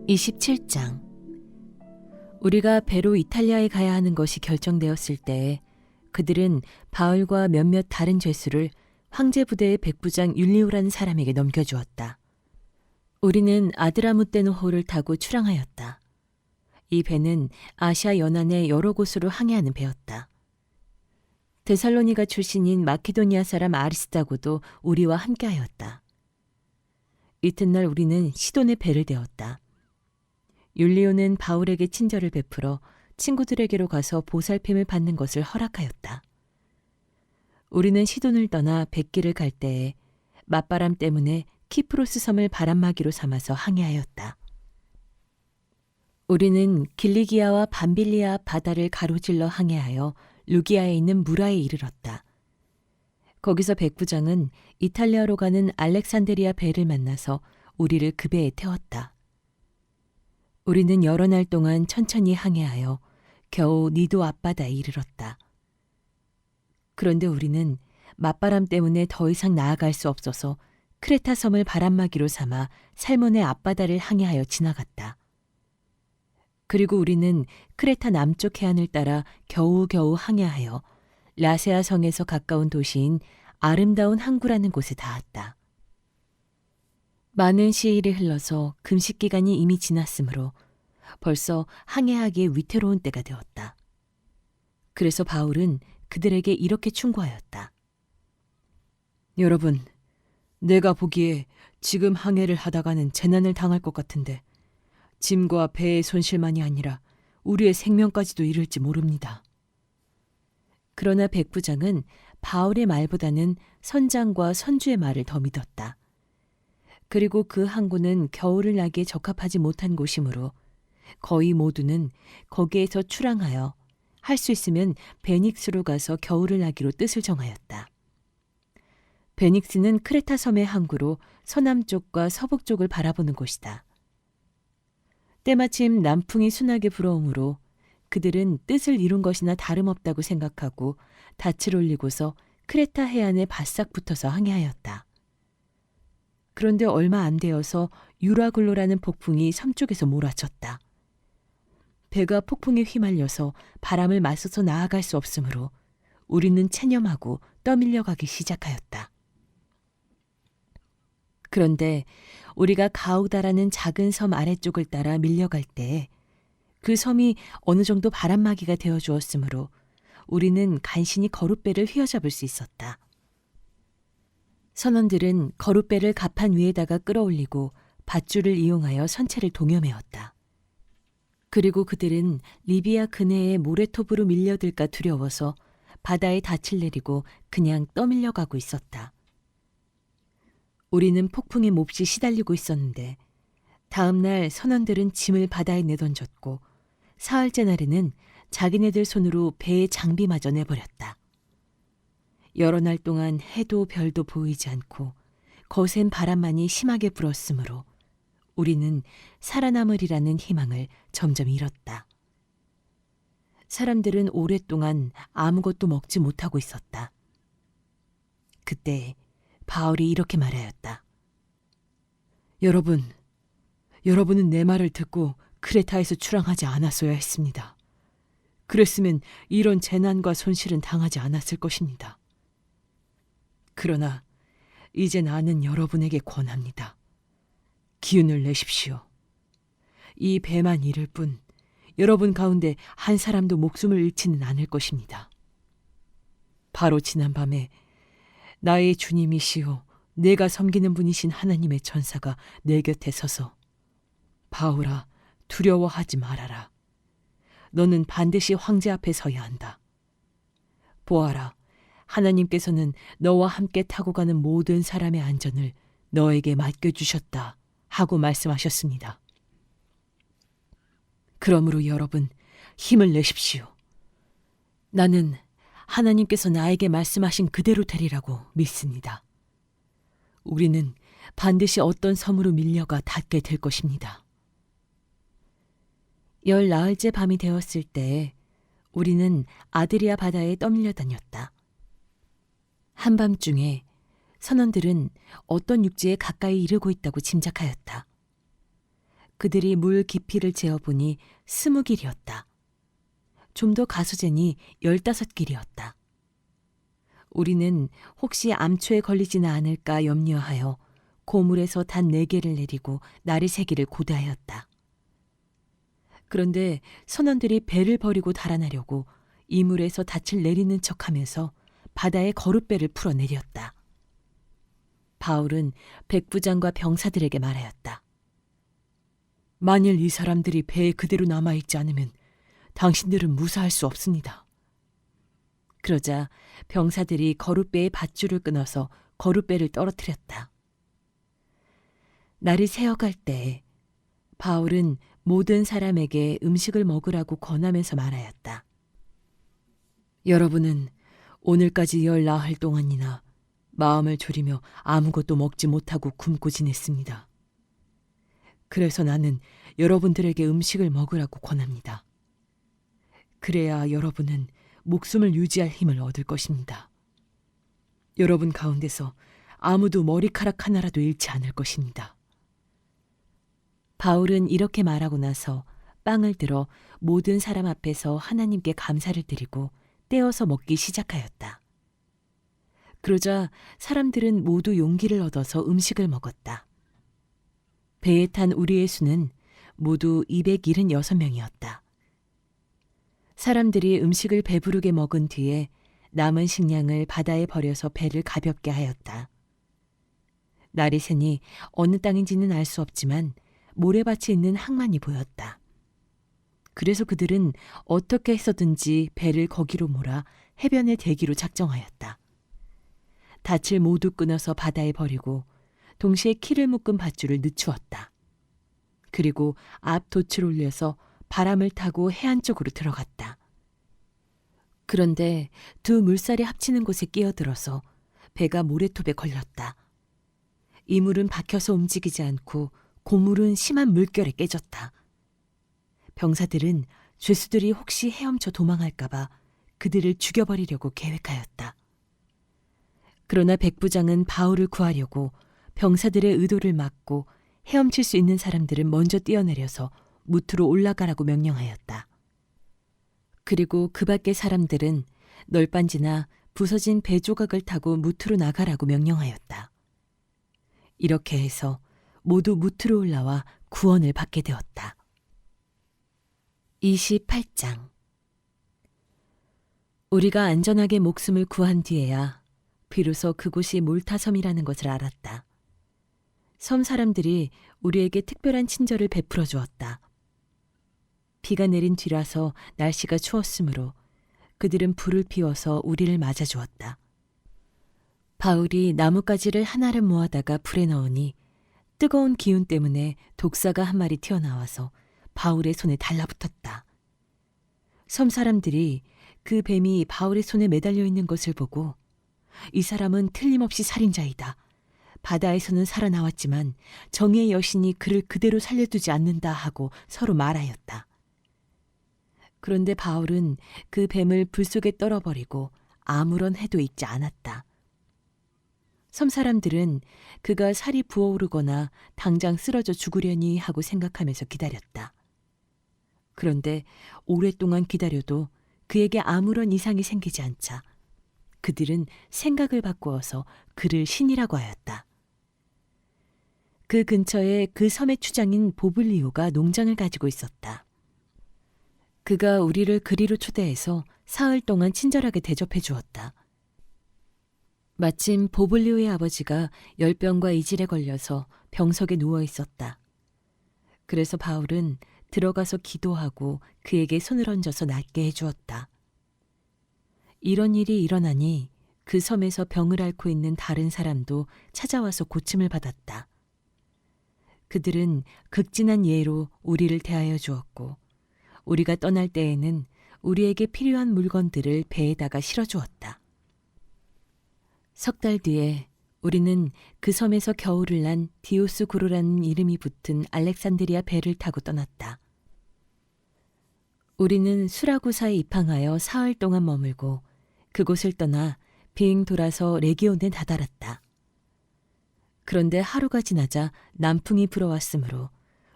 (27장) 우리가 배로 이탈리아에 가야 하는 것이 결정되었을 때 그들은 바울과 몇몇 다른 죄수를 황제부대의 백부장 율리오라는 사람에게 넘겨주었다. 우리는 아드라무떼노호를 타고 출항하였다. 이 배는 아시아 연안의 여러 곳으로 항해하는 배였다. 데살로니가 출신인 마케도니아 사람 아리스다고도 우리와 함께하였다. 이튿날 우리는 시돈의 배를 대었다. 율리오는 바울에게 친절을 베풀어 친구들에게로 가서 보살핌을 받는 것을 허락하였다. 우리는 시돈을 떠나 뱃길을 갈 때에 맞바람 때문에 키프로스 섬을 바람막이로 삼아서 항해하였다. 우리는 길리기아와 밤빌리아 바다를 가로질러 항해하여 루기아에 있는 무라에 이르렀다. 거기서 백부장은 이탈리아로 가는 알렉산드리아 배를 만나서 우리를 그 배에 태웠다. 우리는 여러 날 동안 천천히 항해하여 겨우 니도 앞바다에 이르렀다. 그런데 우리는 맞바람 때문에 더 이상 나아갈 수 없어서 크레타 섬을 바람막이로 삼아 살몬의 앞바다를 항해하여 지나갔다. 그리고 우리는 크레타 남쪽 해안을 따라 겨우겨우 항해하여 라세아 성에서 가까운 도시인 아름다운 항구라는 곳에 닿았다. 많은 시일이 흘러서 금식 기간이 이미 지났으므로 벌써 항해하기에 위태로운 때가 되었다. 그래서 바울은 그들에게 이렇게 충고하였다. 여러분, 내가 보기에 지금 항해를 하다가는 재난을 당할 것 같은데 짐과 배의 손실만이 아니라 우리의 생명까지도 이를지 모릅니다. 그러나 백부장은 바울의 말보다는 선장과 선주의 말을 더 믿었다. 그리고 그 항구는 겨울을 나기에 적합하지 못한 곳이므로 거의 모두는 거기에서 출항하여 할 수 있으면 베닉스로 가서 겨울을 나기로 뜻을 정하였다. 베닉스는 크레타 섬의 항구로 서남쪽과 서북쪽을 바라보는 곳이다. 때마침 남풍이 순하게 불어오므로 그들은 뜻을 이룬 것이나 다름없다고 생각하고 닻을 올리고서 크레타 해안에 바싹 붙어서 항해하였다. 그런데 얼마 안 되어서 유라굴로라는 폭풍이 섬쪽에서 몰아쳤다. 배가 폭풍에 휘말려서 바람을 맞서서 나아갈 수 없으므로 우리는 체념하고 떠밀려 가기 시작하였다. 그런데 우리가 가우다라는 작은 섬 아래쪽을 따라 밀려갈 때에 그 섬이 어느 정도 바람막이가 되어 주었으므로 우리는 간신히 거룻배를 휘어잡을 수 있었다. 선원들은 거룻배를 갑판 위에다가 끌어올리고 밧줄을 이용하여 선체를 동여매었다. 그리고 그들은 리비아 근해에 모래톱으로 밀려들까 두려워서 바다에 닻을 내리고 그냥 떠밀려가고 있었다. 우리는 폭풍에 몹시 시달리고 있었는데 다음 날 선원들은 짐을 바다에 내던졌고 사흘째 날에는 자기네들 손으로 배의 장비마저 내버렸다. 여러 날 동안 해도 별도 보이지 않고 거센 바람만이 심하게 불었으므로 우리는 살아남으리라는 희망을 점점 잃었다. 사람들은 오랫동안 아무것도 먹지 못하고 있었다. 그때 바울이 이렇게 말하였다. 여러분은 내 말을 듣고 크레타에서 출항하지 않았어야 했습니다. 그랬으면 이런 재난과 손실은 당하지 않았을 것입니다. 그러나 이제 나는 여러분에게 권합니다. 기운을 내십시오. 이 배만 잃을 뿐 여러분 가운데 한 사람도 목숨을 잃지는 않을 것입니다. 바로 지난밤에 나의 주님이시오 내가 섬기는 분이신 하나님의 천사가 내 곁에 서서 바울아 두려워하지 말아라. 너는 반드시 황제 앞에 서야 한다. 보아라, 하나님께서는 너와 함께 타고 가는 모든 사람의 안전을 너에게 맡겨주셨다 하고 말씀하셨습니다. 그러므로 여러분 힘을 내십시오. 나는 하나님께서 나에게 말씀하신 그대로 되리라고 믿습니다. 우리는 반드시 어떤 섬으로 밀려가 닿게 될 것입니다. 10나흘째 밤이 되었을 때 우리는 아드리아 바다에 떠밀려 다녔다. 한밤중에 선원들은 어떤 육지에 가까이 이르고 있다고 짐작하였다. 그들이 물 깊이를 재어보니 20길이었다. 좀 더 가수제니 15길이었다. 우리는 혹시 암초에 걸리지는 않을까 염려하여 고물에서 단 4개를 내리고 나리 새기를 고대하였다. 그런데 선원들이 배를 버리고 달아나려고 이물에서 닻을 내리는 척하면서 바다에 거룻배를 풀어내렸다. 바울은 백부장과 병사들에게 말하였다. 만일 이 사람들이 배에 그대로 남아있지 않으면 당신들은 무사할 수 없습니다. 그러자 병사들이 거룻배의 밧줄을 끊어서 거룻배를 떨어뜨렸다. 날이 새어갈 때에 바울은 모든 사람에게 음식을 먹으라고 권하면서 말하였다. 여러분은 오늘까지 14할 동안이나 마음을 졸이며 아무것도 먹지 못하고 굶고 지냈습니다. 그래서 나는 여러분들에게 음식을 먹으라고 권합니다. 그래야 여러분은 목숨을 유지할 힘을 얻을 것입니다. 여러분 가운데서 아무도 머리카락 하나라도 잃지 않을 것입니다. 바울은 이렇게 말하고 나서 빵을 들어 모든 사람 앞에서 하나님께 감사를 드리고 떼어서 먹기 시작하였다. 그러자 사람들은 모두 용기를 얻어서 음식을 먹었다. 배에 탄 우리의 수는 모두 276명이었다. 사람들이 음식을 배부르게 먹은 뒤에 남은 식량을 바다에 버려서 배를 가볍게 하였다. 날이 새니 어느 땅인지는 알 수 없지만 모래밭이 있는 항만이 보였다. 그래서 그들은 어떻게 해서든지 배를 거기로 몰아 해변에 대기로 작정하였다. 닻을 모두 끊어서 바다에 버리고 동시에 키를 묶은 밧줄을 늦추었다. 그리고 앞 돛을 올려서 바람을 타고 해안 쪽으로 들어갔다. 그런데 두 물살이 합치는 곳에 끼어들어서 배가 모래톱에 걸렸다. 이 물은 박혀서 움직이지 않고 고물은 심한 물결에 깨졌다. 병사들은 죄수들이 혹시 헤엄쳐 도망할까 봐 그들을 죽여버리려고 계획하였다. 그러나 백부장은 바울을 구하려고 병사들의 의도를 막고 헤엄칠 수 있는 사람들은 먼저 뛰어내려서 무트로 올라가라고 명령하였다. 그리고 그 밖의 사람들은 널빤지나 부서진 배 조각을 타고 무트로 나가라고 명령하였다. 이렇게 해서 모두 무트로 올라와 구원을 받게 되었다. 28장. 우리가 안전하게 목숨을 구한 뒤에야 비로소 그곳이 몰타섬이라는 것을 알았다. 섬 사람들이 우리에게 특별한 친절을 베풀어 주었다. 비가 내린 뒤라서 날씨가 추웠으므로 그들은 불을 피워서 우리를 맞아주었다. 바울이 나뭇가지를 하나를 모아다가 불에 넣으니 뜨거운 기운 때문에 독사가 한 마리 튀어나와서 바울의 손에 달라붙었다. 섬 사람들이 그 뱀이 바울의 손에 매달려 있는 것을 보고 이 사람은 틀림없이 살인자이다. 바다에서는 살아나왔지만 정의의 여신이 그를 그대로 살려두지 않는다 하고 서로 말하였다. 그런데 바울은 그 뱀을 불 속에 떨어버리고 아무런 해도 있지 않았다. 섬 사람들은 그가 살이 부어오르거나 당장 쓰러져 죽으려니 하고 생각하면서 기다렸다. 그런데 오랫동안 기다려도 그에게 아무런 이상이 생기지 않자 그들은 생각을 바꾸어서 그를 신이라고 하였다. 그 근처에 그 섬의 추장인 보블리오가 농장을 가지고 있었다. 그가 우리를 그리로 초대해서 사흘 동안 친절하게 대접해 주었다. 마침 보블리오의 아버지가 열병과 이질에 걸려서 병석에 누워 있었다. 그래서 바울은 들어가서 기도하고 그에게 손을 얹어서 낫게 해주었다. 이런 일이 일어나니 그 섬에서 병을 앓고 있는 다른 사람도 찾아와서 고침을 받았다. 그들은 극진한 예로 우리를 대하여 주었고 우리가 떠날 때에는 우리에게 필요한 물건들을 배에다가 실어주었다. 석 달 뒤에 우리는 그 섬에서 겨울을 난 디오스구로라는 이름이 붙은 알렉산드리아 배를 타고 떠났다. 우리는 수라구사에 입항하여 사흘 동안 머물고 그곳을 떠나 빙 돌아서 레기온에 다다랐다. 그런데 하루가 지나자 남풍이 불어왔으므로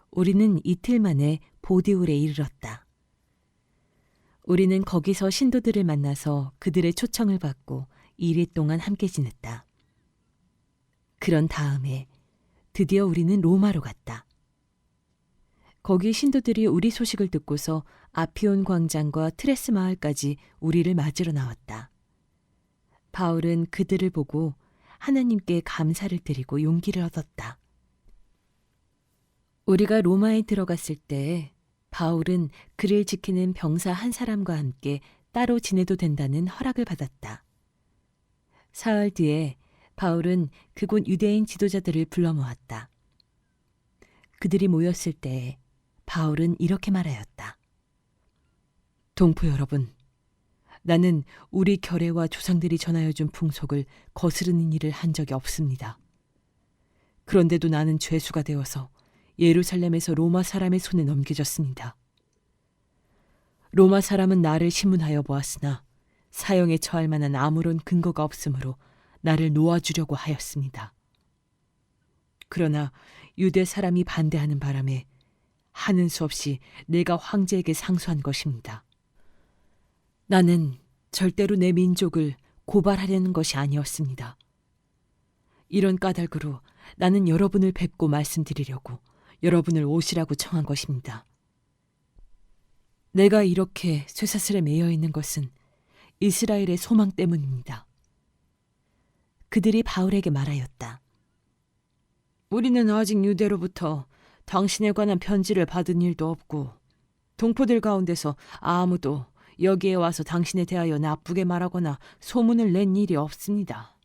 우리는 이틀 만에 보디울에 이르렀다. 우리는 거기서 신도들을 만나서 그들의 초청을 받고 2일 동안 함께 지냈다. 그런 다음에 드디어 우리는 로마로 갔다. 거기 신도들이 우리 소식을 듣고서 아피온 광장과 트레스 마을까지 우리를 맞으러 나왔다. 바울은 그들을 보고 하나님께 감사를 드리고 용기를 얻었다. 우리가 로마에 들어갔을 때 바울은 그를 지키는 병사 한 사람과 함께 따로 지내도 된다는 허락을 받았다. 사흘 뒤에 바울은 그곳 유대인 지도자들을 불러 모았다. 그들이 모였을 때 바울은 이렇게 말하였다. 동포 여러분, 나는 우리 결례와 조상들이 전하여 준 풍속을 거스르는 일을 한 적이 없습니다. 그런데도 나는 죄수가 되어서 예루살렘에서 로마 사람의 손에 넘겨졌습니다. 로마 사람은 나를 신문하여 보았으나 사형에 처할 만한 아무런 근거가 없으므로 나를 놓아주려고 하였습니다. 그러나 유대 사람이 반대하는 바람에 하는 수 없이 내가 황제에게 상소한 것입니다. 나는 절대로 내 민족을 고발하려는 것이 아니었습니다. 이런 까닭으로 나는 여러분을 뵙고 말씀드리려고 여러분을 오시라고 청한 것입니다. 내가 이렇게 쇠사슬에 매여 있는 것은 이스라엘의 소망 때문입니다. 그들이 바울에게 말하였다. 우리는 아직 유대로부터 당신에 관한 편지를 받은 일도 없고 동포들 가운데서 아무도 여기에 와서 당신에 대하여 나쁘게 말하거나 소문을 낸 일이 없습니다.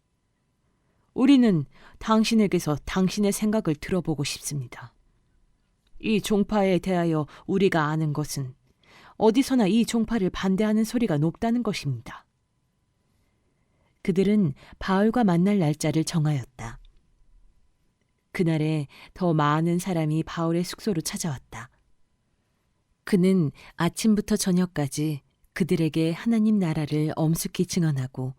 우리는 당신에게서 당신의 생각을 들어보고 싶습니다. 이 종파에 대하여 우리가 아는 것은 어디서나 이 종파를 반대하는 소리가 높다는 것입니다. 그들은 바울과 만날 날짜를 정하였다. 그날에 더 많은 사람이 바울의 숙소로 찾아왔다. 그는 아침부터 저녁까지 그들에게 하나님 나라를 엄숙히 증언하고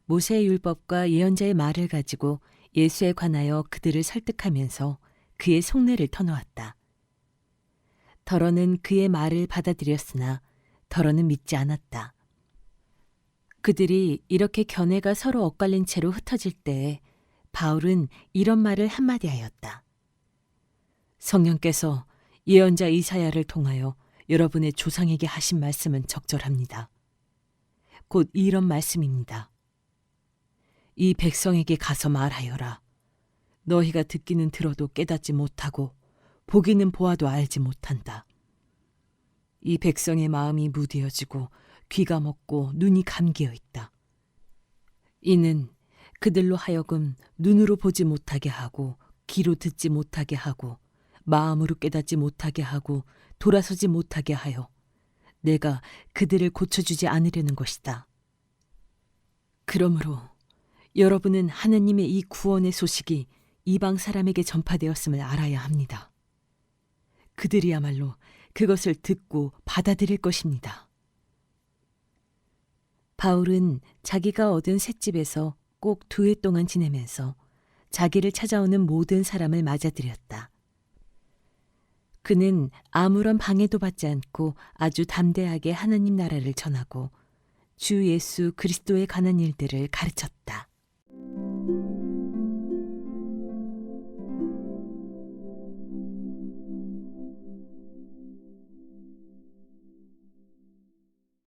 모세의 율법과 예언자의 말을 가지고 예수에 관하여 그들을 설득하면서 그의 속내를 터놓았다. 더러는 그의 말을 받아들였으나 더러는 믿지 않았다. 그들이 이렇게 견해가 서로 엇갈린 채로 흩어질 때에 바울은 이런 말을 한마디 하였다. 성령께서 예언자 이사야를 통하여 여러분의 조상에게 하신 말씀은 적절합니다. 곧 이런 말씀입니다. 이 백성에게 가서 말하여라. 너희가 듣기는 들어도 깨닫지 못하고 보기는 보아도 알지 못한다. 이 백성의 마음이 무디어지고 귀가 먹고 눈이 감기어 있다. 이는 그들로 하여금 눈으로 보지 못하게 하고 귀로 듣지 못하게 하고 마음으로 깨닫지 못하게 하고 돌아서지 못하게 하여 내가 그들을 고쳐주지 않으려는 것이다. 그러므로 여러분은 하나님의 이 구원의 소식이 이방 사람에게 전파되었음을 알아야 합니다. 그들이야말로 그것을 듣고 받아들일 것입니다. 바울은 자기가 얻은 셋집에서 꼭 2회 동안 지내면서 자기를 찾아오는 모든 사람을 맞아들였다. 그는 아무런 방해도 받지 않고 아주 담대하게 하나님 나라를 전하고 주 예수 그리스도에 관한 일들을 가르쳤다.